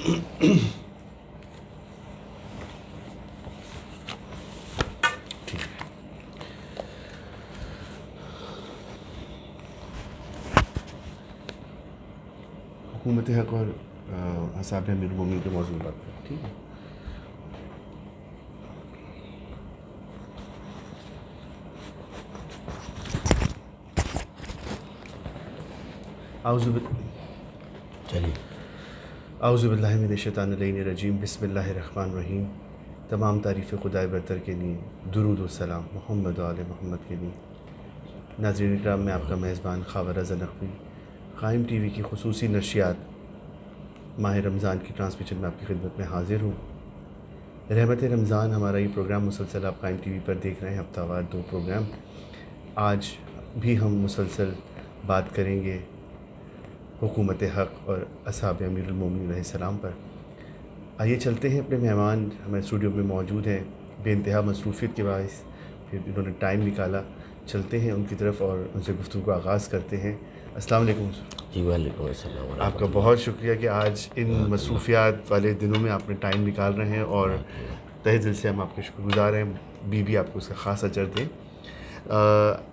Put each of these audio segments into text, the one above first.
हुकूमत हक़ और असहाब अमीरुल मोमिनीन के मौजूद बात करें, ठीक है। आऊज़ुबिल्लाहि मिनश्शैतानिर्रजीम बिस्मिल्लाहिर्रहमानिर्रहीम। तमाम तारीफ़ खुदाए बरतर के लिए, दुरूद व सलाम मोहम्मद व आले मोहम्मद के लिए। नाज़रीन इकराम, मैं आपका मेज़बान ख़ावर रज़ा नक़वी क़ाइम टीवी की ख़ुसूसी नशियात माह रमज़ान की ट्रांसमिशन में आपकी खिदमत में हाज़िर हूँ। रहमत रमज़ान हमारा ये प्रोग्राम मुसलसल आप क़ाइम टीवी पर देख रहे हैं, हफ्तावार 2 प्रोग्राम। आज भी हम मुसलसल बात करेंगे हुकूमत हक़ और असहाब अमीरुल मोमिनीन अलैहिस्सलाम पर। आइए चलते हैं, अपने मेहमान हमारे स्टूडियो में मौजूद हैं। बेइंतहा मसरूफ़ियत के बाइस फिर इन्होंने टाइम निकाला, चलते हैं उनकी तरफ और उनसे गुफ्तगू का आगाज़ करते हैं। अस्सलाम वालेकुम। जी वालेकुम अस्सलाम। आपका बहुत शुक्रिया कि आज इन मसरूफ़ियात वाले दिनों में आपने टाइम निकाल रहे हैं और तहे दिल से हम आपके शुक्रगुज़ार हैं। बीबी आपको उसका ख़ास अजर दें।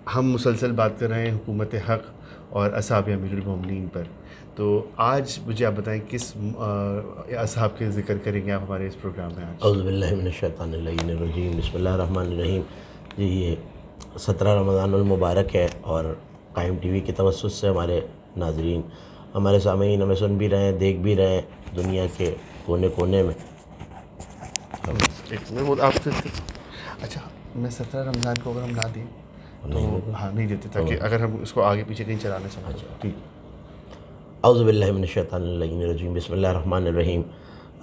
हम मुसलसल बात कर रहे हैं हुकूमत हक़ और असहाब अमीरुल मोमिनीन पर। तो आज मुझे आप बताएं किस असहाब के ज़िक्र करेंगे आप हमारे इस प्रोग्राम में आज? औज़ुबिल्लाहि मिनश्शैतानिर्रजीम बिस्मिल्लाहिर्रहमानिर्रहीम। जी, ये 17 रमज़ानुल मुबारक है और क़ाइम टीवी की तवस्सुत से हमारे नाज़रीन, हमारे सामीन हमें सुन भी रहे हैं, देख भी रहे हैं दुनिया के कोने कोने में। अच्छा, मैं 17 रमज़ान को अगर हम ना दें तो हाँ नहीं देते, ताकि अगर हम इसको आगे पीछे कहीं चलाना चाहें। अच्छा ठीक। औज़ुबिल्लाहि मिनश्शैतानिर्रजीम बिस्मिल्लाहिर्रहमानिर्रहीम।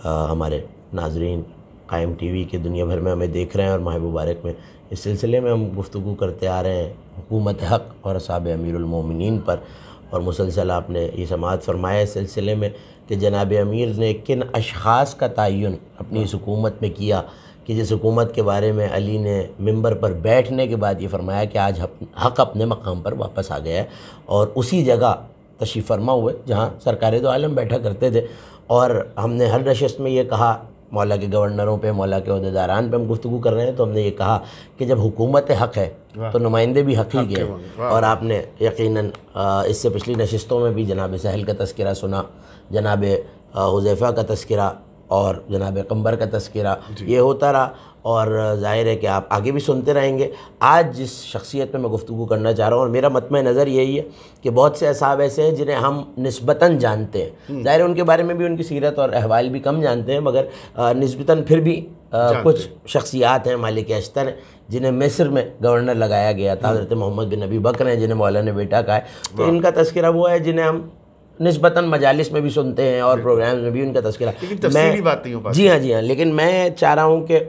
हमारे नाज़रीन क़ाइम टीवी के दुनिया भर में हमें देख रहे हैं और माह मुबारक में इस सिलसिले में हम गुफ्तगू करते आ रहे हैं हुकूमत हक़ और असहाब अमीरुल मोमिनीन पर। और मुसलसल आपने ये समाअत फरमाया इस सिलसिले में कि जनाब अमीर ने किन अशख़ास का तयन अपनी इस हुकूमत में किया कि जिस हुकूमत के बारे में अली ने मिंबर पर बैठने के बाद ये फरमाया कि आज हक़ अपने मकाम पर वापस आ गया है, और उसी जगह तशरीफ़ फरमा हुए जहाँ सरकार दो आलम बैठा करते थे। और हमने हर नशस्त में ये कहा, मौला के गवर्नरों पे, मौला के ओहदेदारान पे हम गुफ्तगू कर रहे हैं, तो हमने ये कहा कि जब हुकूमत हक़ है तो नुमाइंदे भी हक़ ही के हैं। और आपने यकीनन इससे पिछली नशस्तों में भी जनाब सहल का तज़किरा सुना, जनाब हुज़ैफ़ा का तज़किरा और जनाब क़ंबर का तज़किरा, ये होता रहा। और ज़ाहिर है कि आप आगे भी सुनते रहेंगे। आज जिस शख्सियत पे मैं गुफ्तगू करना चाह रहा हूँ और मेरा मतमे नज़र यही है कि बहुत से असहाब ऐसे हैं जिन्हें हम निस्बतन जानते हैं, ज़ाहिर है उनके बारे में भी उनकी सीरत और अहवाल भी कम जानते हैं, मगर निस्बतन फिर भी कुछ शख्सियात हैं। मालिक अश्तर हैं जिन्हें मिस्र में गवर्नर लगाया गया था, हज़रत मोहम्मद बिन नबी बकर हैं जिन्हें मौला ने बेटा कहा है। तो इनका तज़किरा वो है जिन्हें हम निस्बतन मजालिस में भी सुनते हैं और प्रोग्राम्स में भी उनका तज़किरा। लेकिन तफसीली बात नहीं हो पाती। जी हाँ, लेकिन मैं चाह रहा हूँ कि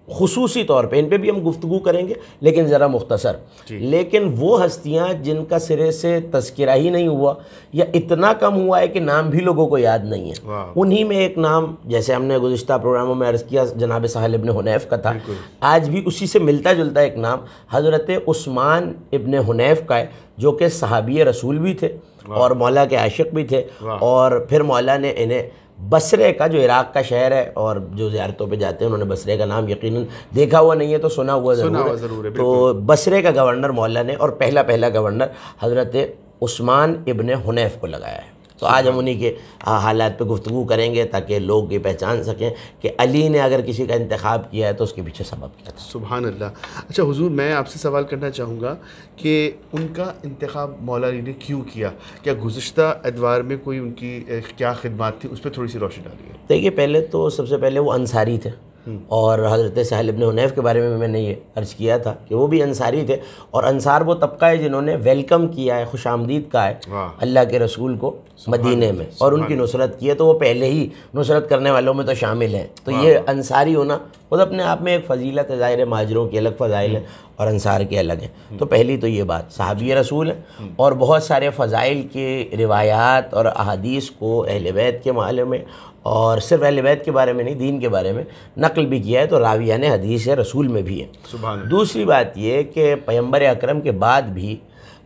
खुसूसी तौर पे इन पे भी हम गुफ्तगू करेंगे, लेकिन ज़रा मुख्तसर। लेकिन वो हस्तियाँ जिनका सिरे से तज़किरा ही नहीं हुआ या इतना कम हुआ है कि नाम भी लोगों को याद नहीं है, उन्हीं में एक नाम, जैसे हमने गुज़िश्ता प्रोग्रामों में अर्ज़ किया, जनाब सहल इब्न हुनैफ़ का था, आज भी उसी से मिलता जुलता एक नाम हज़रत उस्मान इब्न हुनैफ़ का है, जो कि सहाबी रसूल भी थे और मौला के आशिक़ भी थे। और फिर मौला ने इन्हें बसरे का, जो इराक़ का शहर है और जो ज़ियारतों पे जाते हैं उन्होंने बसरे का नाम यकीनन देखा हुआ नहीं है तो सुना हुआ ज़रूर है। तो बसरे का गवर्नर मौला ने और पहला गवर्नर हज़रत उस्मान इब्न हुनैफ़ को लगाया है। तो आज हम उन्हीं के हालात पे गुफ्तगू करेंगे ताकि लोग ये पहचान सकें कि अली ने अगर किसी का इंतखाब किया है तो उसके पीछे सबब क्या था। सुभान अल्लाह। अच्छा हुजूर, मैं आपसे सवाल करना चाहूँगा कि उनका इंतखाब मौला अली ने क्यों किया? क्या गुज़िश्ता अदवार में कोई उनकी क्या खिदमत थी, उस पर थोड़ी सी रोशनी डालिए। देखिए, पहले तो सबसे पहले वो अंसारी थे और हज़रत सहल इब्न हुनैफ़ के बारे में मैंने ये अर्ज़ किया था कि वो भी अंसारी थे। और अंसार वो तबका है जिन्होंने वेलकम किया है, खुशामदीद कहा है अल्लाह के रसूल को मदीने में और उनकी नुसरत की है, तो वो पहले ही नुसरत करने वालों में तो शामिल हैं। तो ये अंसारी होना खुद अपने आप में एक फ़जीलत है। ज़ाहिर माजरों की अलग फ़ज़ाइल हैं और अंसार के अलग हैं। तो पहली तो ये बात, सहाबी रसूल हैं और बहुत सारे फ़ज़ाइल के रिवायात और अहादीस को अहले बैत के मामले में, और सिर्फ अहले बैत के बारे में नहीं, दीन के बारे में नकल भी किया है, तो रावियान हदीस रसूल में भी है। दूसरी बात ये कि पैगम्बर अकरम के बाद भी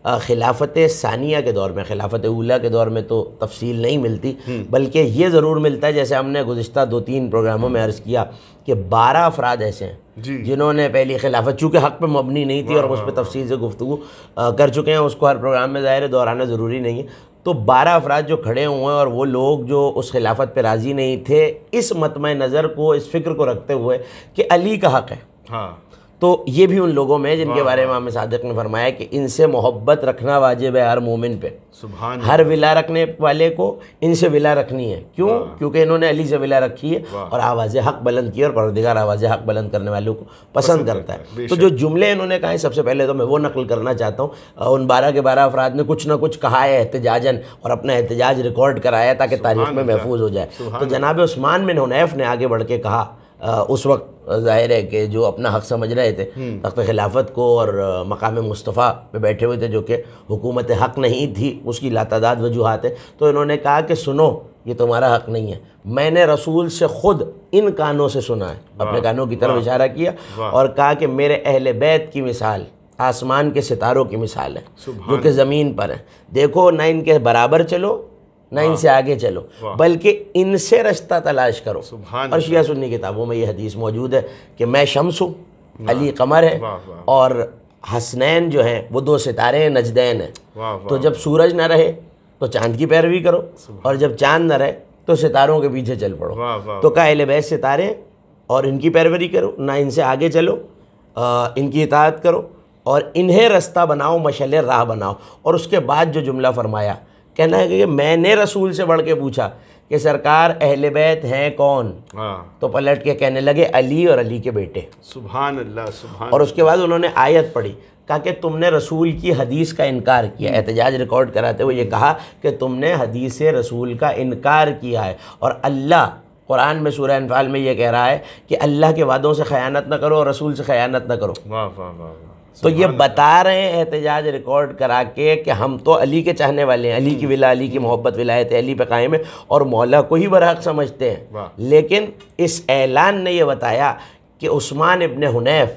खिलाफत सानिया के दौर में, खिलाफत ऊला के दौर में तो तफसील नहीं मिलती, बल्कि ये ज़रूर मिलता है, जैसे हमने गुज़िश्ता 2-3 प्रोग्रामों में अर्ज़ किया कि 12 अफराद ऐसे हैं जिन्होंने पहली खिलाफत, चूँकि हक़ पे मबनी नहीं थी और उस पर तफसील से गुफ्तगू कर चुके हैं, उसको हर प्रोग्राम में ज़ाहिर दोहराना ज़रूरी नहीं है। तो 12 अफराद जो खड़े हुए हैं और वो लोग जो उस खिलाफत पे राज़ी नहीं थे, इस मतम नज़र को, इस फ़िक्र को रखते हुए कि अली का हक़ है, हाँ, तो ये भी उन लोगों में जिनके बारे में इमाम सादिक ने फरमाया कि इनसे मोहब्बत रखना वाजिब है हर मोमिन पे। सुभान हर विला रखने वाले को इनसे विला रखनी है। क्यों? क्योंकि इन्होंने अली से विला रखी है और आवाज़ हक़ बुलंद की, और परवरदिगार आवाज़ हक़ बुलंद करने वालों को पसंद करता है। तो जो जुमले इन्होंने कहा, सबसे पहले तो मैं वो नकल करना चाहता हूँ। उन 12 के 12 अफराद ने कुछ ना कुछ कहा है एहतजाजन, और अपना एहतजाज रिकॉर्ड कराया ताकि तारीख़ में महफूज हो जाए। तो जनाब उस्मान बिन हुनैफ ने आगे बढ़ के कहा, उस वक्त ज़ाहिर है कि जो अपना हक़ समझ रहे थे तख्त खिलाफत को और मकाम मुस्तफ़ा पे बैठे हुए थे, जो कि हुकूमत हक़ नहीं थी, उसकी लातादाद वजूहात है, तो इन्होंने कहा कि सुनो, ये तुम्हारा हक़ नहीं है, मैंने रसूल से ख़ुद इन कानों से सुना है। अपने कानों की तरफ इशारा किया और कहा कि मेरे अहले बैत की मिसाल आसमान के सितारों की मिसाल है जो कि ज़मीन पर है। देखो, ना इनके बराबर चलो ना इनसे आगे चलो, बल्कि इनसे रास्ता तलाश करो। और शिया सुन्नी किताबों में ये हदीस मौजूद है कि मैं शम्स हूँ, अली कमर है, और हसनैन जो हैं वो 2 सितारे हैं, नजदैन हैं। तो जब सूरज ना रहे तो चांद की पैरवी करो, और जब चांद ना रहे तो सितारों के पीछे चल पड़ो। तो कहा अहले बैत सितारे और इनकी पैरवी करो, ना इनसे आगे चलो, इनकी इताअत करो और इन्हें रास्ता बनाओ, मशअले राह बनाओ। और उसके बाद जो जुमला फरमाया, कहना है कि मैंने रसूल से बढ़ के पूछा कि सरकार अहले बैत हैं कौन? तो पलट के कहने लगे अली और अली के बेटे। सुभान अल्लाह, सुभान। और उसके बाद उन्होंने आयत पढ़ी, कहा कि तुमने रसूल की हदीस का इनकार किया। एहतजाज रिकॉर्ड कराते हुए ये कहा कि तुमने हदीस रसूल का इनकार किया है। और अल्लाह कुरान में सूरह अनफाल में ये कह रहा है कि अल्लाह के वादों से ख़यानत न करो और रसूल से ख़यानत न करो। वाह वाह वाह। तो ये बता रहे हैं एहतजाज रिकॉर्ड करा के कि हम तो अली के चाहने वाले हैं, अली की विला, अली की मोहब्बत, विलायत अली पे कायम है और मौला को ही बरहक समझते हैं। लेकिन इस ऐलान ने यह बताया कि उस्मान इब्न हुनैफ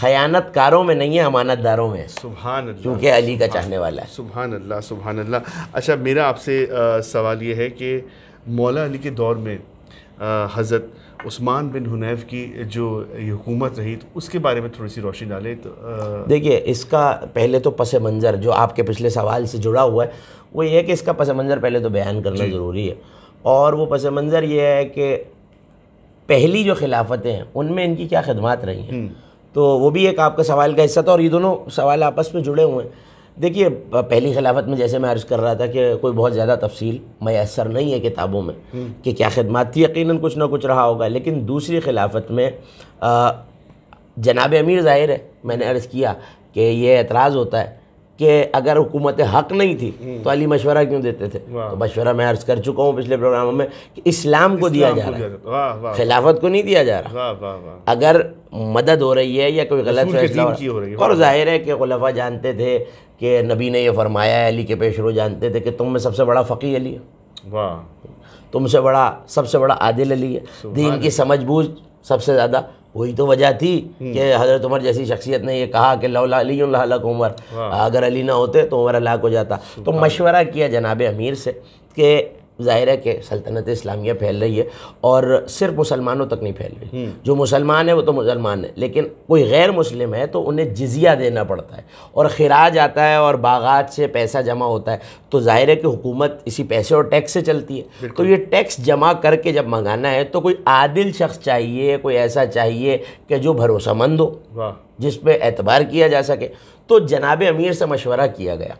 खयानतकारों में नहीं है, अमानतदारों में है। सुभान अल्लाह, क्योंकि अली का चाहने वाला है। सुभान अल्लाह, सुभान अल्लाह। अच्छा, मेरा आपसे सवाल ये है कि मौला अली के दौर में हज़रत उस्मान बिन हुनैफ की जो हुकूमत रही, तो उसके बारे में थोड़ी सी रोशनी डालें। तो देखिए, इसका पहले तो पस मंज़र जो आपके पिछले सवाल से जुड़ा हुआ है वो ये है कि इसका पस मंज़र पहले तो बयान करना ज़रूरी है। और वो पस मंज़र ये है कि पहली जो खिलाफतें हैं उनमें इनकी क्या खिदमत रही हैं, तो वो भी एक आपका सवाल का हिस्सा था और ये दोनों सवाल आपस में जुड़े हुए हैं। देखिए, पहली खिलाफत में जैसे मैं अर्ज़ कर रहा था कि कोई बहुत ज़्यादा तफसील मैसर नहीं है किताबों में कि क्या खिदमत थी, यकीनन कुछ ना कुछ रहा होगा। लेकिन दूसरी खिलाफत में जनाब अमीर ज़ाहिर है, मैंने अर्ज़ किया कि ये एतराज़ होता है कि अगर हुकूमत हक़ नहीं थी तो अली मशवरा क्यों देते थे। तो मशवरा मैं अर्ज़ कर चुका हूँ पिछले प्रोग्रामों में कि इस्लाम को दिया जा रहा है, खिलाफत को नहीं दिया जा रहा। अगर मदद हो रही है या कोई गलत फैसला हो रही है, और जाहिर है कि खुलफा जानते थे कि नबी ने यह फरमाया है, अली के पेशरो जानते थे कि तुम में सबसे बड़ा फ़क़ीह अली है, वाह, तुमसे बड़ा सबसे बड़ा आदिल अली है, दीन की समझ बूझ सबसे ज़्यादा। वही तो वजह थी कि हज़रत उमर जैसी शख्सियत ने यह कहा कि लौला अली लहलक उमर, अगर अली ना होते तो उमर हलाक हो जाता। तो मशवरा किया जनाब अमीर से कि ज़ाहिर है कि सल्तनत इस्लामिया फैल रही है और सिर्फ मुसलमानों तक नहीं फैल रही। जो मुसलमान है वो तो मुसलमान है, लेकिन कोई गैर मुस्लिम है तो उन्हें जिजिया देना पड़ता है और खिराज आता है और बागात से पैसा जमा होता है। तो ज़ाहिर है कि हुकूमत इसी पैसे और टैक्स से चलती है। तो ये टैक्स जमा करके जब मंगाना है तो कोई आदिल शख्स चाहिए, कोई ऐसा चाहिए कि जो भरोसेमंद हो, जिस पे एतबार किया जा सके। तो जनाब अमीर से मशवरा किया गया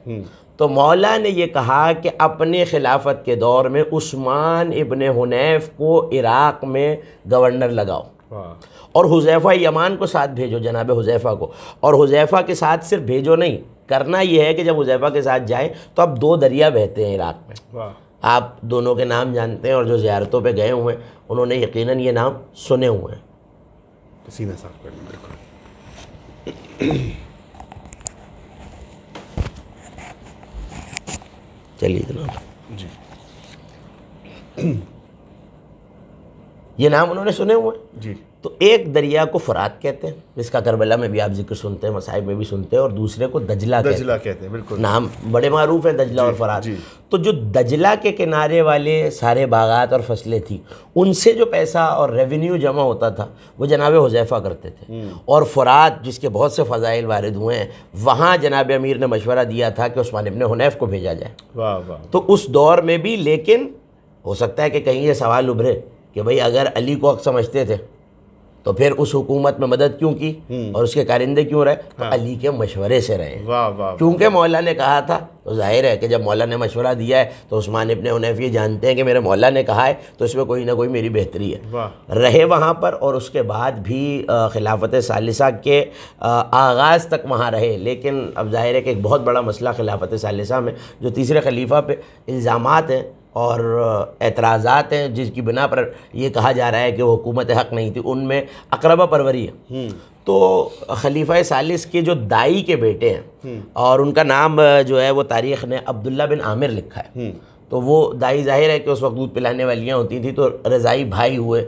तो मौला ने ये कहा कि अपने खिलाफत के दौर में उस्मान इब्न हुनैफ को इराक़ में गवर्नर लगाओ और हुज़ैफ़ा यमान को साथ भेजो, जनाब हुज़ैफ़ा को। और हुज़ैफ़ा के साथ सिर्फ भेजो नहीं, करना ये है कि जब हुज़ैफ़ा के साथ जाएं तो अब 2 दरिया बहते हैं इराक़ में। आप दोनों के नाम जानते हैं और जो ज़ियारतों पे गए हुए हैं उन्होंने यकीनन ये नाम सुने हुए हैं। सीना साफ कर लीजिए। चलिए जनाब जी। ये नाम उन्होंने सुने हुए हैं। जी। तो एक दरिया को फुरात कहते हैं, जिसका करबला में भी आप जिक्र सुनते हैं, मसाइब में भी सुनते हैं, और दूसरे को दजला कहते हैं। बिल्कुल, नाम बड़े मारूफ हैं दजला और फुरात। तो जो दजला के किनारे वाले सारे बागात और फसलें थी, उनसे जो पैसा और रेवेन्यू जमा होता था वो जनाब हुज़ैफ़ा करते थे। और फुरात, जिसके बहुत से फ़ज़ाइल वारिद हुए हैं, वहाँ जनाब अमीर ने मशवरा दिया था कि उस्मान इब्न हुनैफ को भेजा जाए। वाह वाह। तो उस दौर में भी, लेकिन हो सकता है कि कहीं ये सवाल उभरे कि भाई अगर अली को हक समझते थे तो फिर उस हुकूमत में मदद क्यों की और उसके कारिंदे क्यों रहे? तो अली के मशवरे से रहे। वाह वाह। क्योंकि मौला ने कहा था, तो जाहिर है कि जब मौला ने मशवरा दिया है तो उस्मान इब्न हुनैफ ये जानते हैं कि मेरे मौला ने कहा है तो इसमें कोई ना कोई मेरी बेहतरी है। रहे वहाँ पर, और उसके बाद भी खिलाफत सालिसा के आगाज़ तक वहाँ रहे। लेकिन अब जाहिर है कि एक बहुत बड़ा मसला खिलाफत सालिसा में जो तीसरे खलीफा पे इल्ज़ामात हैं और एतराज़ात हैं, जिसकी बिना पर यह कहा जा रहा है कि वो हुकूमत हक़ नहीं थी, उनमें अक़रबा परवरी है। तो खलीफा सालिस के जो दाई के बेटे हैं, और उनका नाम जो है वो तारीख़ ने अब्दुल्ला बिन आमिर लिखा है। तो वो दाई ज़ाहिर है कि उस वक्त दूध पिलाने वालियाँ होती थी, तो रज़ाई भाई हुए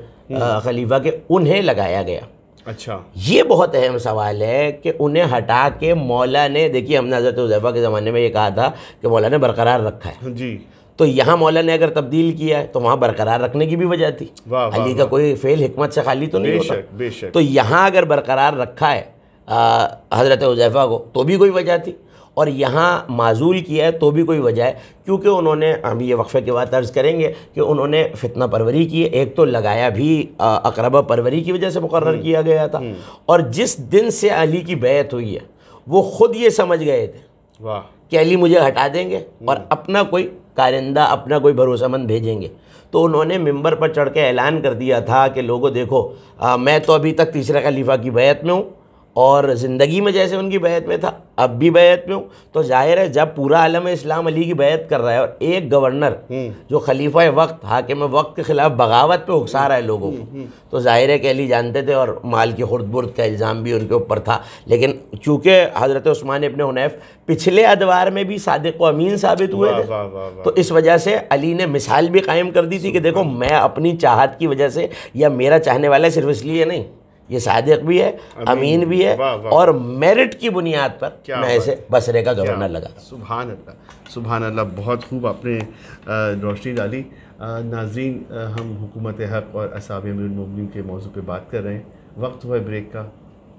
खलीफा के, उन्हें लगाया गया। अच्छा, ये बहुत अहम सवाल है कि उन्हें हटा के मौला ने, देखिए हमने हज़रत हुज़ैफ़ा के ज़माने में ये कहा था कि मौला ने बरकरार रखा है जी। तो यहाँ मौला ने अगर तब्दील किया है तो वहाँ बरकरार रखने की भी वजह थी। अली का कोई फेल हिकमत से खाली तो नहीं होता। बेशक। तो यहाँ अगर बरकरार रखा है हज़रत हुज़ैफ़ा को तो भी कोई वजह थी, और यहाँ माजूल किया है तो भी कोई वजह है, क्योंकि उन्होंने, हम ये वक्फे के बाद अर्ज़ करेंगे कि उन्होंने फितना परवरी की है। एक तो लगाया भी अक़रबा परवरी की वजह से मुकर्रर किया गया था, और जिस दिन से अली की बैत हुई है वो ख़ुद ये समझ गए थे वाह कि अली मुझे हटा देंगे और अपना कोई कारिंदा, अपना कोई भरोसेमंद भेजेंगे। तो उन्होंने मिंबर पर चढ़ के ऐलान कर दिया था कि लोगों देखो, मैं तो अभी तक तीसरे खलीफा की बैत में हूँ, और ज़िंदगी में जैसे उनकी बैत में था अब भी बैत में हूँ। तो जाहिर है जब पूरा आलम इस्लाम अली की बैत कर रहा है और एक गवर्नर जो खलीफा वक्त, हाकिम वक्त के ख़िलाफ़ बगावत पे उकसा रहा है लोगों को, तो जाहिर है कि अली जानते थे, और माल की खुर्द-बुर्द का इल्ज़ाम भी उनके ऊपर था। लेकिन चूँकि हज़रत उस्मान इब्न हुनैफ पिछले अदवार में भी सादिक़ व अमीन साबित हुए थे, तो इस वजह से अली ने मिसाल भी कायम कर दी थी कि देखो, मैं अपनी चाहत की वजह से, या मेरा चाहने वाला सिर्फ इसलिए नहीं, ये सादिक भी है, अमीन भी है, और मेरिट की बुनियाद पर मैं इसे बसरे का गवर्नर लगा। सुभान अल्लाह, सुभान अल्लाह। बहुत खूब आपने रोशनी डाली। नाज़रीन, हम हुकूमत हक़ और असहाब अमीरुल मोमिनीन के मौजू पे बात कर रहे हैं। वक्त हुआ ब्रेक का,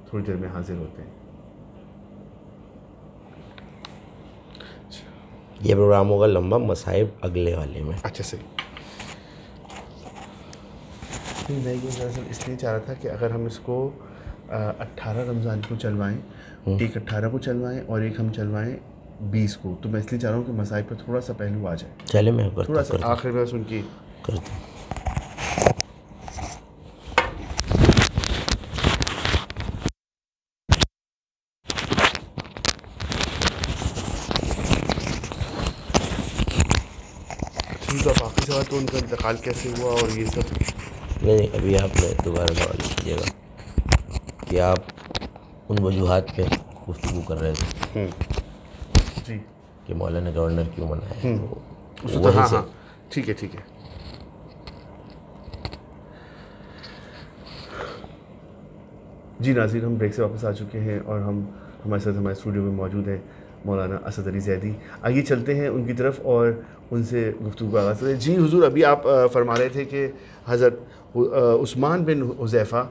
थोड़ी देर में हाजिर होते हैं। ये प्रोग्राम होगा लंबा, मसाइब अगले वाले में। अच्छा सही। मैं ये दरअसल इसलिए चाह रहा था कि अगर हम इसको 18 रमज़ान को चलवाएं, एक 18 को चलवाएं और एक हम चलवाएं 20 को, तो मैं इसलिए चाह रहा हूँ कि मसाइब पर थोड़ा सा पहलू आ जाए। चले, मैं थोड़ा सा आखिर में सुन के करता हूँ। बाकी सवाल तो उनका इंतकाल कैसे हुआ और ये सब नहीं, अभी आपने दोबारा सवाल कीजिएगा कि आप उन वजूहात पे गुफ्तगू कर रहे थे जी कि मौला ने गवर्नर क्यों बनाया है। तो हाँ, ठीक है। जी नाज़रीन, हम ब्रेक से वापस आ चुके हैं और हमारे साथ हमारे स्टूडियो में मौजूद हैं मौलाना असद अली ज़ैदी। आइए चलते हैं उनकी तरफ और उनसे गुफ्तगू का आगाज़ करें। जी हुजूर, अभी आप फरमा रहे थे कि हज़रत उस्मान बिन हुज़ैफ़ा,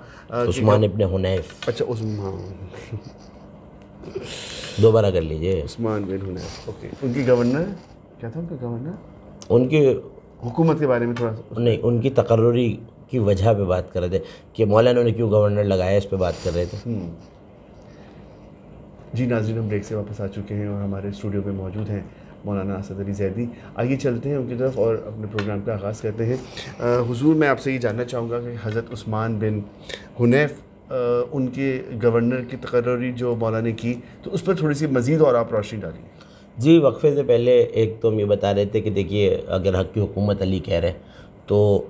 उस्मान इब्न हुनैफ, अच्छा उस्मान, दोबारा कर लीजिए, उस्मान बिन हुनैफ, ओके। उनकी गवर्नर क्या था? उनका गवर्नर, उनकी हुकूमत के बारे में थोड़ा नहीं, उनकी तकर्रुरी की वजह पे बात कर रहे थे कि मौलाना ने क्यों गवर्नर लगाया, इस पे बात कर रहे थे। जी नाज़रीन, हम ब्रेक से वापस आ चुके हैं और हमारे स्टूडियो में मौजूद हैं मौलाना असद अली ज़ैदी। आइए चलते हैं उनकी तरफ और अपने प्रोग्राम का आगाज़ करते हैं। हुजूर, मैं आपसे ये जानना चाहूँगा कि हज़रत उस्मान बिन हुनैफ, उनके गवर्नर की तकर्रुरी जो मौलाना ने की, तो उस पर थोड़ी सी मज़ीद और आप रोशनी डालिए। जी, वक्फे से पहले एक तो हम ये बता रहे थे कि देखिए, अगर हक़ की हुकूमत अली कह रहे हैं तो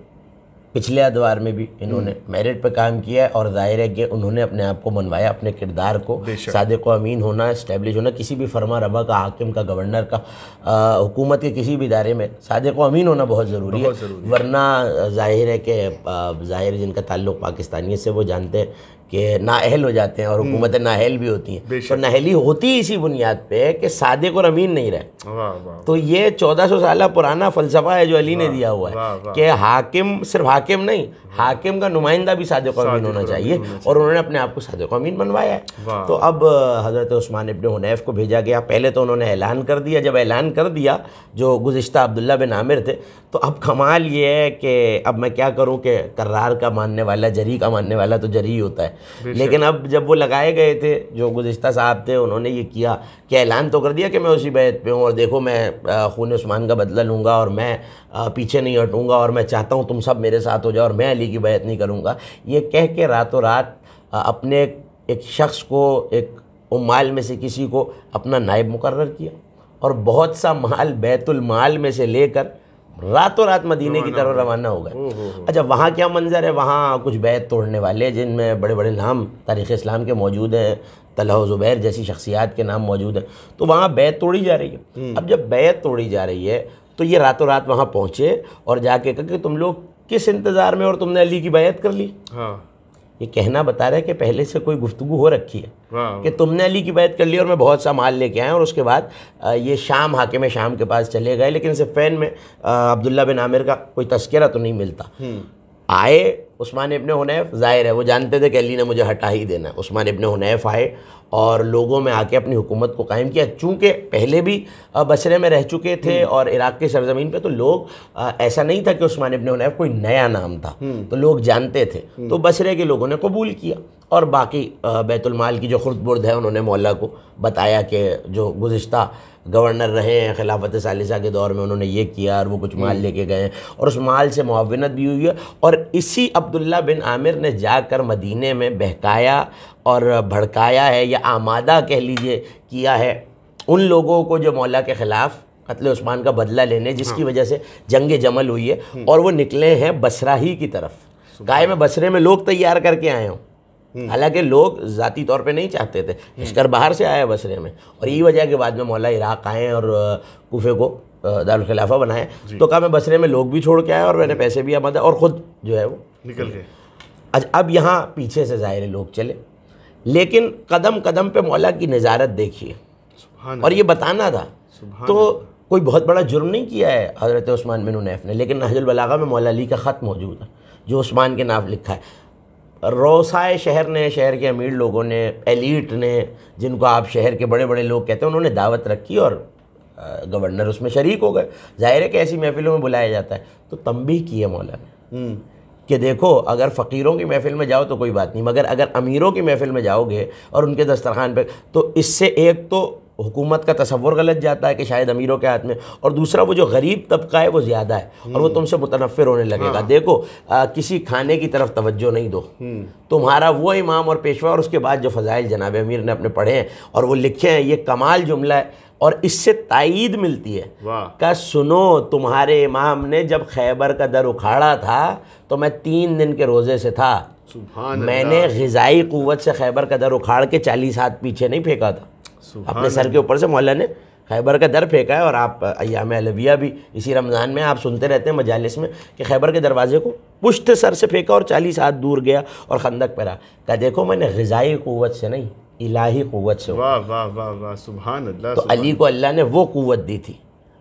पिछले अदवार में भी इन्होंने मेरिट पे काम किया है और जाहिर है कि उन्होंने अपने आप को मनवाया, अपने किरदार को। सादिक व अमीन होना, इस्टेब्लिश होना, किसी भी फरमा रबा का, हाकिम का, गवर्नर का, हुकूमत के किसी भी इदारे में सादिक व अमीन होना बहुत ज़रूरी है। वरना जाहिर है कि ज़ाहिर जिनका ताल्लुक़ पाकिस्तानियत से वो जानते हैं कि नाअहल हो जाते हैं और हुकूमतें नाअहल भी होती हैं। तो नाअहली होती इसी बुनियाद पे कि सादिक और अमीन नहीं रहे। तो ये 1400 साल पुराना फ़लसफ़ा है जो अली ने दिया हुआ है कि हाकिम सिर्फ हाकिम नहीं, हाकिम का नुमाइंदा भी सादिक और अमीन होना चाहिए, और उन्होंने अपने आप को सादिक और अमीन बनवाया है। तो अब हज़रत उस्मान इब्न हुनैफ को भेजा गया। पहले तो उन्होंने ऐलान कर दिया, जब ऐलान कर दिया जो गुज़िश्ता अब्दुल्ला बिन आमिर थे, तो अब कमाल ये है कि अब मैं क्या करूँ कि कर्रार का मानने वाला, जरी का मानने वाला तो जरी होता है। लेकिन अब जब वो लगाए गए थे, जो गुज़िश्ता साहब थे, उन्होंने ये किया कि ऐलान तो कर दिया कि मैं उसी बैत पे हूँ और देखो मैं खून उस्मान का बदला लूँगा और मैं पीछे नहीं हटूँगा और मैं चाहता हूँ तुम सब मेरे साथ हो जाओ और मैं अली की बैत नहीं करूँगा। ये कह के रातों रात अपने एक शख्स को, एक उम्माल में से किसी को अपना नायब मुकर्रर किया और बहुत सा माल बैतुल माल में से लेकर रातों रात मदीने की तरफ रवाना हो गए। अच्छा, वहाँ क्या मंजर है? वहाँ कुछ बैत तोड़ने वाले जिनमें बड़े बड़े नाम तारीख़ इस्लाम के मौजूद हैं, तलहा ज़ुबैर जैसी शख्सियात के नाम मौजूद हैं। तो वहाँ बैत तोड़ी जा रही है। अब जब बैत तोड़ी जा रही है तो ये रातों रात वहाँ पहुँचे और जाके कहा कि तुम लोग किस इंतज़ार में, और तुमने अली की बैत कर ली। ये कहना बता रहा है कि पहले से कोई गुफ्तगू हो रखी है कि तुमने अली की बैत कर ली और मैं बहुत सा माल लेके आया, और उसके बाद ये शाम, हाकिम शाम के पास चले गए। लेकिन सिफ़ैन में अब्दुल्ला बिन आमिर का कोई तस्करा तो नहीं मिलता। आए उस्मान इब्न हुनैफ, ज़ाहिर है वो जानते थे कि अली ने मुझे हटा ही देना है। उस्मान इब्न हुनैफ आए और लोगों में आके अपनी हुकूमत को कायम किया। चूँकि पहले भी बसरे में रह चुके थे और इराक़ की सरज़मीन पे, तो लोग ऐसा नहीं था कि उस्मान इब्न हुनैफ कोई नया नाम था, तो लोग जानते थे। तो बसरे के लोगों ने कबूल किया और बाकी बैतुल माल की जो खुर्द बुर्द है उन्होंने मौला को बताया कि जो गुज़िश्ता गवर्नर रहे हैं खिलाफत सालिसा के दौर में, उन्होंने ये किया और वो कुछ माल लेके गए और उस माल से मुआवनत भी हुई है। और इसी अब्दुल्ला बिन आमिर ने जाकर मदीने में बहकाया और भड़काया है, या आमादा कह लीजिए किया है उन लोगों को जो मौला के ख़िलाफ़ कत्ल उस्मान का बदला लेने, जिसकी वजह से जंग जमल हुई है, और वो निकले हैं बसरा ही की तरफ। गाय में बसरे में लोग तैयार करके आए हों, हालांकि लोग ज़ाती तौर पे नहीं चाहते थे, लश्कर बाहर से आया बसरे में, और यही वजह के बाद में मौला इराक़ आए और कूफे को दारुल खिलाफा बनाए। तो कहा मैं बसरे में लोग भी छोड़ के आया और मैंने पैसे भी आमादा, और ख़ुद जो है वो निकल गए। अच्छा, अब यहाँ पीछे से ज़ाहिर लोग चले, लेकिन कदम कदम पे मौला की नज़ारत देखिए, और ये बताना था। तो कोई बहुत बड़ा जुर्म नहीं किया है हज़रत उस्मान बिन हुनैफ ने, लेकिन नहजुल बलागा में मौला अली का ख़त मौजूद है जो उस्मान के नाम लिखा है। रोसाए शहर ने, शहर के अमीर लोगों ने, एलीट ने, जिनको आप शहर के बड़े बड़े लोग कहते हैं, उन्होंने दावत रखी और गवर्नर उसमें शरीक हो गए। जाहिर है कि ऐसी महफिलों में बुलाया जाता है। तो तंबीह की है मौला ने कि देखो, अगर फ़कीरों की महफिल में जाओ तो कोई बात नहीं, मगर अगर अमीरों की महफिल में जाओगे और उनके दस्तरखान पे, तो इससे एक तो हुकूमत का तसव्वुर गलत जाता है कि शायद अमीरों के हाथ में, और दूसरा वो जो गरीब तबका है वो ज़्यादा है और वो तुमसे मुतनफ़िर होने लगेगा। देखो, किसी खाने की तरफ तवज्जो नहीं दो, तुम्हारा वो इमाम और पेशवा, और उसके बाद जो फ़ज़ाइल जनाब अमीर ने अपने पढ़े हैं और वो लिखे हैं, ये कमाल जुमला है और इससे तायीद मिलती है का सुनो, तुम्हारे इमाम ने जब खैबर का दर उखाड़ा था तो मैं 3 दिन के रोज़े से था, मैंने ग़िज़ाई क़ुव्वत से खैबर का दर उखाड़ के 40 हाथ पीछे नहीं फेंका था, अपने सर के ऊपर से मौला ने खैबर का दर फेंका है। और आप अय्याम अलविया भी इसी रमज़ान में आप सुनते रहते हैं मजालिस में कि खैबर के दरवाजे को पुश्त सर से फेंका और 40 हाथ दूर गया और खंदक पर रहा। कहा देखो, मैंने ग़िज़ाई क़ुव्वत से नहीं, इलाही क़ुव्वत से। वाह वाह वाह वाह, सुभान अल्लाह। तो अली को अल्लाह ने वो क़ुव्वत दी थी।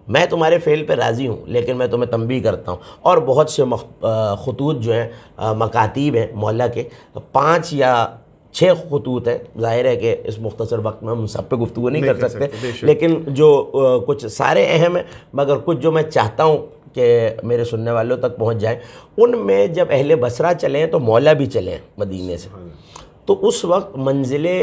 मैं तुम्हारे फ़ेल पे राज़ी हूँ, लेकिन मैं तुम्हें तंबीह करता हूँ। और बहुत से ख़ुतूत जो हैं, मकातीब हैं मौला के, 5 या 6 ख़ुतूत हैं। ज़ाहिर है कि इस मुख्तसर वक्त में हम सब पे गुफ्तगू नहीं कर सकते, लेकिन जो कुछ सारे अहम हैं, मगर कुछ जो मैं चाहता हूँ कि मेरे सुनने वालों तक पहुँच जाए, उनमें जब अहले बसरा चले तो मौला भी चले मदीने से। तो उस वक्त मंजिले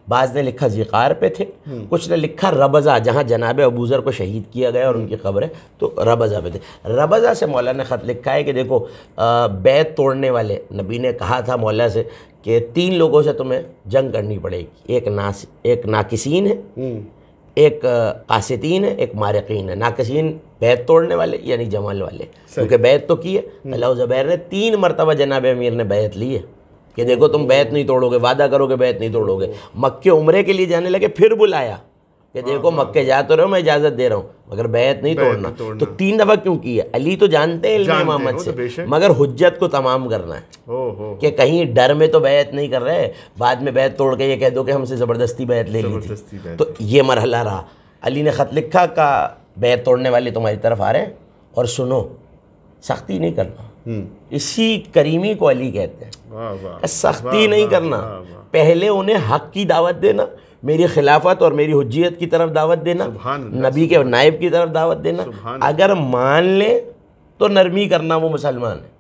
बाज़ ने लिखा ज़िक़ार पे थे, कुछ ने लिखा रबज़ा, जहाँ जनाब अबूज़र को शहीद किया गया और उनकी ख़बर है, तो रबज़ा पे थे। रबज़ा से मौला ने ख़त लिखा है कि देखो, बैत तोड़ने वाले नबी ने कहा था मौला से कि 3 लोगों से तुम्हें जंग करनी पड़ेगी। एक नाकिसीन है, एक कासितीन है, एक मारिकीन है। नाकिसीन बैत तोड़ने वाले यानी जमल वाले, क्योंकि बैत तो की है। अल्लाह ज़ुबैर ने 3 मरतबा जनाब अमीर ने बैत ली है कि देखो तुम बैत नहीं तोड़ोगे, वादा करोगे बैत नहीं तोड़ोगे। मक्के उम्रे के लिए जाने लगे, फिर बुलाया कि देखो मक्के जा तो रहे हो, मैं इजाज़त दे रहा हूँ, मगर बैत नहीं तोड़ना। तो 3 दफ़ा क्यों की है? अली तो जानते हैं इल्म इमामत से, मगर हुज्जत को तमाम करना है कि कहीं डर में तो बैत नहीं कर रहे, बाद में बैत तोड़ के ये कह दो कि हमसे ज़बरदस्ती बैत ले ली थी। तो ये मरहला रहा। अली ने ख़त लिखा का बैत तोड़ने वाले तुम्हारी तरफ आ रहे हैं, और सुनो सख्ती नहीं करना। इसी करीमी को अली कहते हैं, सख्ती नहीं करना। पहले उन्हें हक़ की दावत देना, मेरी खिलाफत और मेरी हुज्जियत की तरफ दावत देना, नबी के नायब की तरफ दावत देना। अगर मान ले तो नरमी करना, वो मुसलमान है,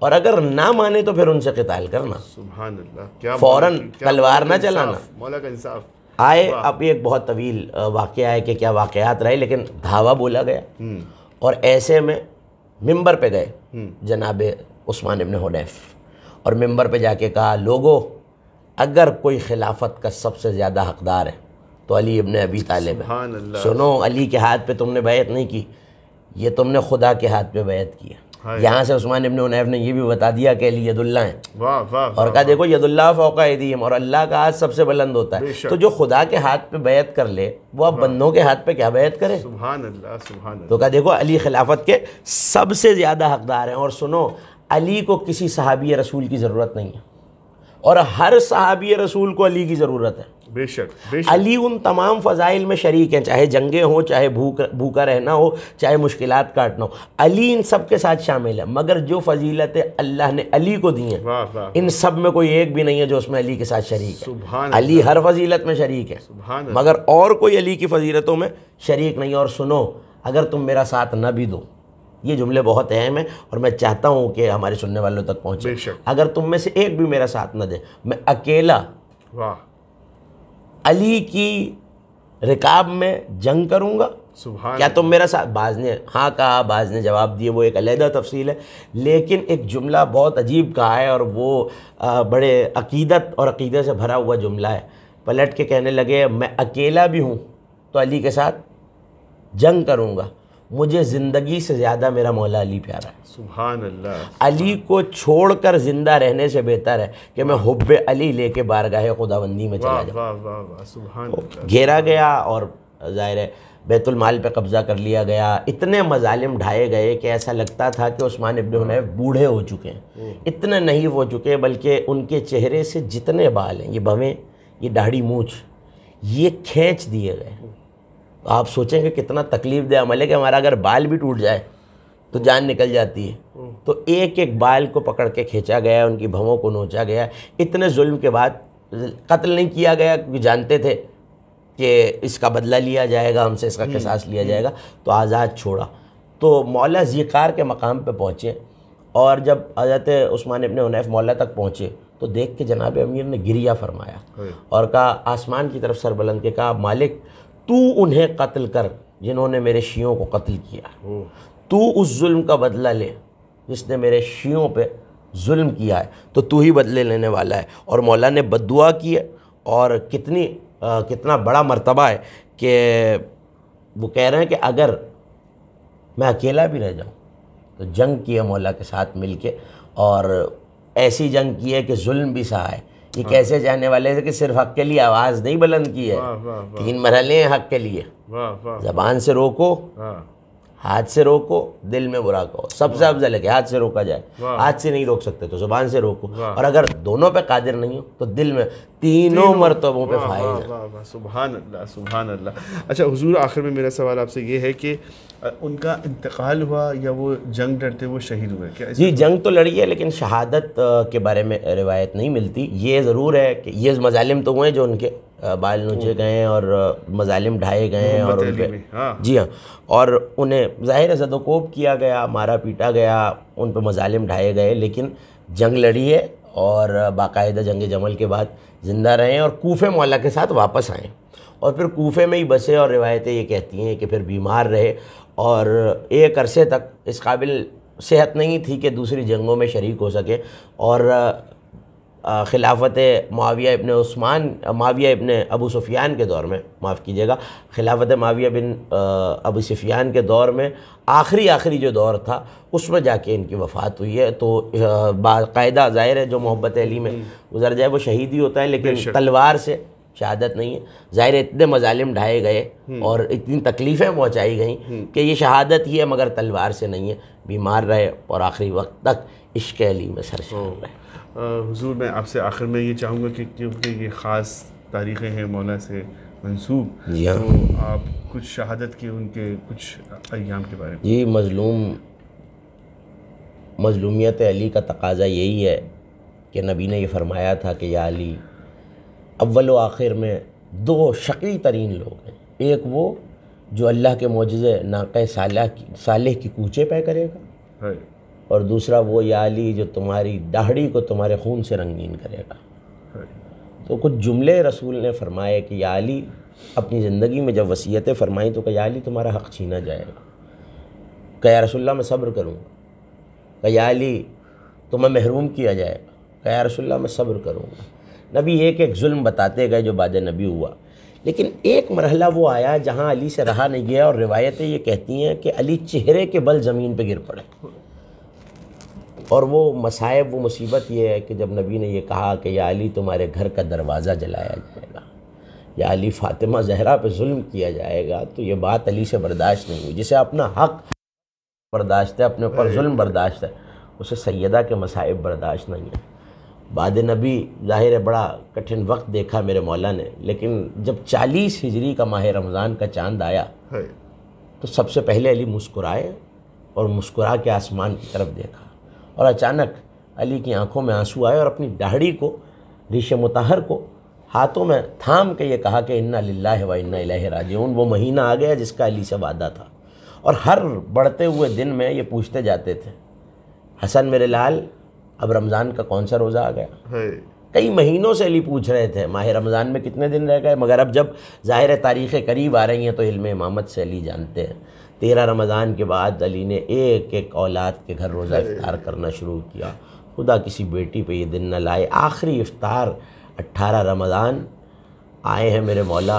और अगर ना माने तो फिर उनसे क़िताल करना, फ़ौरन तलवार ना चलाना। मौला का इंसाफ आए। अब एक बहुत तवील वाक़या है कि क्या वाक़यात रहे, लेकिन धावा बोला गया और ऐसे में मिंबर पे गए जनाब उस्मान इब्न हुनैफ, और मिंबर पे जाके कहा, लोगों अगर कोई खिलाफत का सबसे ज़्यादा हकदार है तो अली इब्न अबी तालिब है। सुनो, अली के हाथ पे तुमने बैत नहीं की, ये तुमने खुदा के हाथ पे बैत की है। यहाँ से उस्मान इब्न हुनैफ ने ये भी बता दिया कि अली यदुल्लाह है, और कहा देखो यदुल्लाह फौका ऐदीहिम, और अल्लाह का हाथ सबसे बुलंद होता है। तो जो खुदा के हाथ पे बैत कर ले, वो अब बंदों के हाथ पे क्या बैत करे? सुभान अल्लाह, सुभान अल्लाह। तो कहा देखो अली खिलाफत के सबसे ज़्यादा हकदार हैं। और सुनो, अली को किसी सहाबी रसूल की ज़रूरत नहीं है, और हर सहाबी रसूल को अली की ज़रूरत है। बेशक, अली उन तमाम फ़ज़ाइल में शरीक हैं, चाहे जंगें हों, चाहे भूखा रहना हो, चाहे मुश्किलात काटना हो, अली इन सब के साथ शामिल है। मगर जो फ़जीलतें अल्लाह ने अली को दी हैं, इन सब में कोई एक भी नहीं है जो उसमें अली के साथ शरीक है। अली हर फजीलत में शरीक है, मगर और कोई अली की फजीलतों में शरीक नहीं। और सुनो, अगर तुम मेरा साथ न भी दो, ये जुमले बहुत अहम हैं और मैं चाहता हूँ कि हमारे सुनने वालों तक पहुँचे। अगर तुम में से एक भी मेरा साथ न दे, मैं अकेला अली की रिकाब में जंग करूँगा। क्या तुम मेरा साथ? बाज़ ने हाँ कहा, बाज़ ने जवाब दिए, वो एक अलहदा तफसील है। लेकिन एक जुमला बहुत अजीब कहा है, और वो बड़े अकीदत और अकीदत से भरा हुआ जुमला है। पलट के कहने लगे, मैं अकेला भी हूँ तो अली के साथ जंग करूँगा, मुझे ज़िंदगी से ज़्यादा मेरा मौला अली प्यारा है। सुभान अल्लाह। अली को छोड़कर ज़िंदा रहने से बेहतर है कि मैं हुब्बे अली लेके बारगाह खुदाबंदी में चला जाऊँ। घेरा गया और ज़ाहिर है बैतुल माल पे कब्ज़ा कर लिया गया। इतने मज़ालिम ढाए गए कि ऐसा लगता था कि उस्मान इब्न हुनैफ बूढ़े हो चुके हैं। इतने नहीं हो चुके बल्कि उनके चेहरे से जितने बाल हैं, ये भवें, ये दाढ़ी मूछ, ये खींच दिए गए। तो आप सोचेंगे कितना तकलीफ़ दे अमल है कि हमारा अगर बाल भी टूट जाए तो जान निकल जाती है। तो एक एक बाल को पकड़ के खींचा गया, उनकी भवों को नोचा गया। इतने जुल्म के बाद कत्ल नहीं किया गया, क्योंकि जानते थे कि इसका बदला लिया जाएगा, हमसे इसका क़िसास लिया जाएगा, तो आज़ाद छोड़ा। तो मौला ज़िकार के मकाम पे पहुँचे, और जब हज़रत उस्मान इब्न हुनैफ मौला तक पहुँचे तो देख के जनाब अमीर ने गिरिया फरमाया और कहा, आसमान की तरफ सर बुलंद के कहा, मालिक तू उन्हें कत्ल कर जिन्होंने मेरे शियों को कत्ल किया, तू उस जुल्म का बदला ले जिसने मेरे शियों पे जुल्म किया है, तो तू ही बदले लेने वाला है। और मौला ने बद्दुआ की है, और कितना बड़ा मर्तबा है कि वो कह रहे हैं कि अगर मैं अकेला भी रह जाऊँ तो जंग की है मौला के साथ मिल के, और ऐसी जंग की है कि जुल्म भी सहा है। ये कैसे जाने वाले थे कि सिर्फ हक़ के लिए आवाज़ नहीं बुलंद की है, 3 मरहले हैं हक़ के लिए। ज़बान से रोको, हाथ से रोको, दिल में बुरा कहो। सबसे अफजल है कि हाथ से रोका जाए, हाथ से नहीं रोक सकते तो ज़बान से रोको, और अगर दोनों पे कादिर नहीं हो तो दिल में, तीनों मरतबों पे फायज है। सुभान अल्लाह, सुभान अल्लाह। अच्छा हुजूर, आखिर में मेरा सवाल आपसे ये है कि उनका इंतकाल हुआ या वो जंग लड़ते वो शहीद हुए क्या? जी, जंग तो लड़ी है, लेकिन शहादत के बारे में रिवायत नहीं मिलती। ये ज़रूर है कि ये मज़ालिम तो हुए जो उनके बाल नोचे गए और मज़ालिम ढाए गए हैं, और उन पर जी हाँ, और उन्हें ज़ाहिर ज़दोकोब किया गया, मारा पीटा गया, उन पर मज़ालिम ढाए गए, लेकिन जंग लड़ी है और बाकायदा जंग जमल के बाद ज़िंदा रहे और कूफे मौला के साथ वापस आए, और फिर कूफे में ही बसे। और रिवायतें ये कहती हैं कि फिर बीमार रहे और एक अरसे तक इस काबिल सेहत नहीं थी कि दूसरी जंगों में शरीक हो सके, और खिलाफत माविया इब्न अबू सुफियान के दौर में, माफ़ कीजिएगा, खिलाफत माविया बिन अबू सुफियान के दौर में आखिरी जो दौर था उसमें जाके इनकी वफ़ात हुई है। तो बाकायदा ज़ाहिर है जो मोहब्बत अली में गुजर जाए वो शहीद ही होता है, लेकिन तलवार से शहादत नहीं है। ज़ाहिर इतने मजालिम ढाए गए और इतनी तकलीफ़ें पहुँचाई गई कि ये शहादत ही है, मगर तलवार से नहीं है। बीमार रहे और आखिरी वक्त तक इश्क़ अली में सरशार रहे। हुजूर, मैं आपसे आखिर में ये चाहूँगा कि क्योंकि ये ख़ास तारीख़ें हैं मौला से मंसूब, तो आप कुछ शहादत के उनके कुछ अय्याम के बारे में। जी, मज़लूमियत अली का तकाज़ा यही है कि नबी ने ये फरमाया था कि या अली, अव्वल व आखिर में दो शक़ी तरीन लोग हैं। एक वो जो अल्लाह के मोजज़े नाक़े सालेह की कूचे पे करेगा, और दूसरा वो या अली जो तुम्हारी दाढ़ी को तुम्हारे खून से रंगीन करेगा। तो कुछ जुमले रसूल ने फरमाए कि या अली, अपनी ज़िंदगी में जब वसीयतें फरमाई तो कहा या अली तुम्हारा हक़ छीना जाएगा। कहा या रसूलल्लाह मैं सब्र करूँगा। कहा या अली तुम्हें महरूम किया जाएगा। कहा या रसूलल्लाह मैं सब्र करूँगा। नबी एक एक जुल्म बताते गए जो बाद नबी हुआ, लेकिन एक मरहला वो आया जहाँ अली से रहा नहीं गया, और रिवायतें ये कहती हैं कि अली चेहरे के बल ज़मीन पे गिर पड़े। और वो मसाइब, वो मुसीबत ये है कि जब नबी ने ये कहा कि या अली तुम्हारे घर का दरवाज़ा जलाया जाएगा, या अली फ़ातिमा ज़हरा पे जुल्म किया जाएगा, तो ये बात अली से बर्दाश्त नहीं हुई। जिसे अपना हक़ बर्दाश्त है, अपने ऊपर जुल्म बर्दाश्त है, उसे सैयदा के मसाइब बर्दाश्त नहीं है। बाद नबी ज़ाहिर है बड़ा कठिन वक्त देखा मेरे मौला ने, लेकिन जब 40 हिजरी का माह रमज़ान का चाँद आया तो सबसे पहले अली मुस्कुराए और मुस्कुरा के आसमान की तरफ देखा, और अचानक अली की आंखों में आंसू आए और अपनी दाढ़ी को, रीश मुतहर को हाथों में थाम के ये कहा कि इन्ना लिल्लाहि व इन्ना इलैहि राजिऊन। वो महीना आ गया जिसका अली से वादा था, और हर बढ़ते हुए दिन में ये पूछते जाते थे, हसन मेरे लाल अब रमज़ान का कौन सा रोज़ा आ गया। कई महीनों से अली पूछ रहे थे माह रमज़ान में कितने दिन रह गए, मगर अब जब ज़ाहिर तारीख़ें करीब आ रही हैं तो इल्म इमामत से अली जानते हैं। 13 रमज़ान के बाद अली ने एक एक औलाद के घर रोज़ा इफ्तार करना शुरू किया। खुदा किसी बेटी पे ये दिन न लाए। आखिरी इफ्तार 18 रमज़ान आए हैं मेरे मौला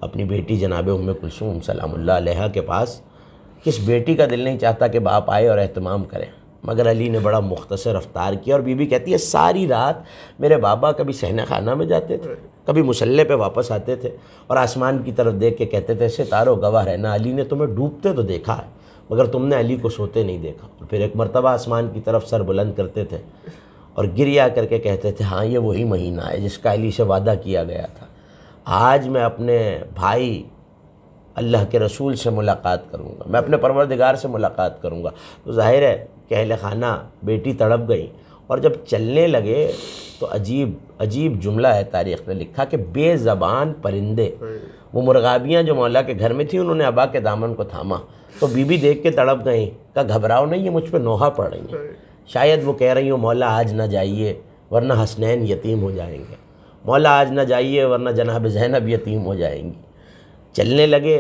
अपनी बेटी जनाब उम्मे कुलसूम सलामुल्लाह अलैहा के पास। किस बेटी का दिल नहीं चाहता कि बाप आए और एहतमाम करें, मगर अली ने बड़ा मुख्तसर अफ्तार किया। और बीबी कहती है सारी रात मेरे बाबा कभी सहना खाना में जाते थे, कभी मुसल्ले पे वापस आते थे और आसमान की तरफ देख के कहते थे सितारों गवाह रहना, अली ने तुम्हें डूबते तो देखा है मगर तुमने अली को सोते नहीं देखा। और फिर एक मरतबा आसमान की तरफ सर बुलंद करते थे और गिरिया करके कहते थे हाँ ये वही महीना है जिसका अली से वादा किया गया था। आज मैं अपने भाई अल्लाह के रसूल से मुलाकात करूँगा, मैं अपने परवरदिगार से मुलाकात करूँगा। तो जाहिर है कि अहले खाना बेटी तड़प गई, और जब चलने लगे तो अजीब अजीब जुमला है तारीख़ में लिखा कि बेज़बान परिंदे, वो मुर्गाबियाँ जो मौला के घर में थी उन्होंने अबा के दामन को थामा, तो बीबी देख के तड़प गई। का घबराओ नहीं, ये मुझ पर नोहा पड़ रही हैं, शायद वो कह रही हो मौला आज ना जाइए वरना हसनैन यतीम हो जाएंगे, मौला आज ना जाइए वरना जनाब ज़ैनब यतीम हो जाएंगी। चलने लगे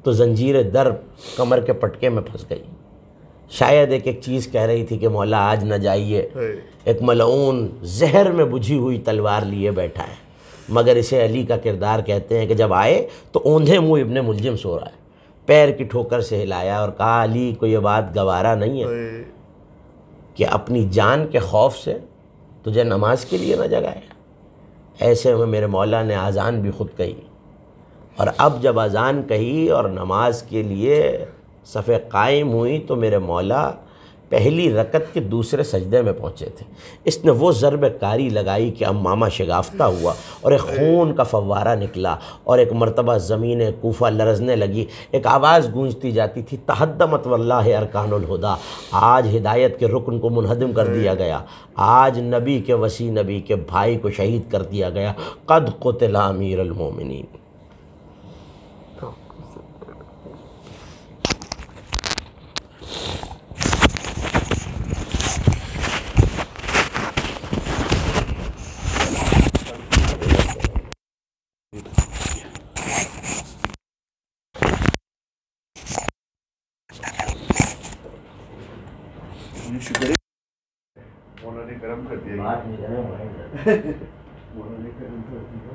तो जंजीर दर कमर के पटके में फंस गई। शायद एक एक चीज़ कह रही थी कि मौला आज न जाइए। एक मलऊन जहर में बुझी हुई तलवार लिए बैठा है, मगर इसे अली का किरदार कहते हैं कि जब आए तो औंधे मुँह इब्ने मुलजिम सो रहा है, पैर की ठोकर से हिलाया और कहा अली को ये बात गवारा नहीं है कि अपनी जान के खौफ से तुझे नमाज के लिए न जगाया। ऐसे में मेरे मौला ने आज़ान भी खुद कही, और अब जब अज़ान कही और नमाज के लिए सफ़े कायम हुई तो मेरे मौला पहली रकत के दूसरे सजदे में पहुँचे थे। इसने वो ज़रब कारी लगाई कि अम्मामा शगाफ्ता हुआ और एक खून का फव्वारा निकला, और एक मरतबा ज़मीन कूफा लरज़ने लगी। एक आवाज़ गूंजती जाती थी तहद्दमत वल्लाहि अरकानुल हुदा, आज हिदायत के रुकन को मुनहदम कर दिया गया, आज नबी के वसी नबी के भाई को शहीद कर दिया गया। क़द क़ुतिला अमीरुल मोमिनीन। शुक्रिया। ने करम कर दिया। बात नहीं करें उन्होंने करम कर दिया।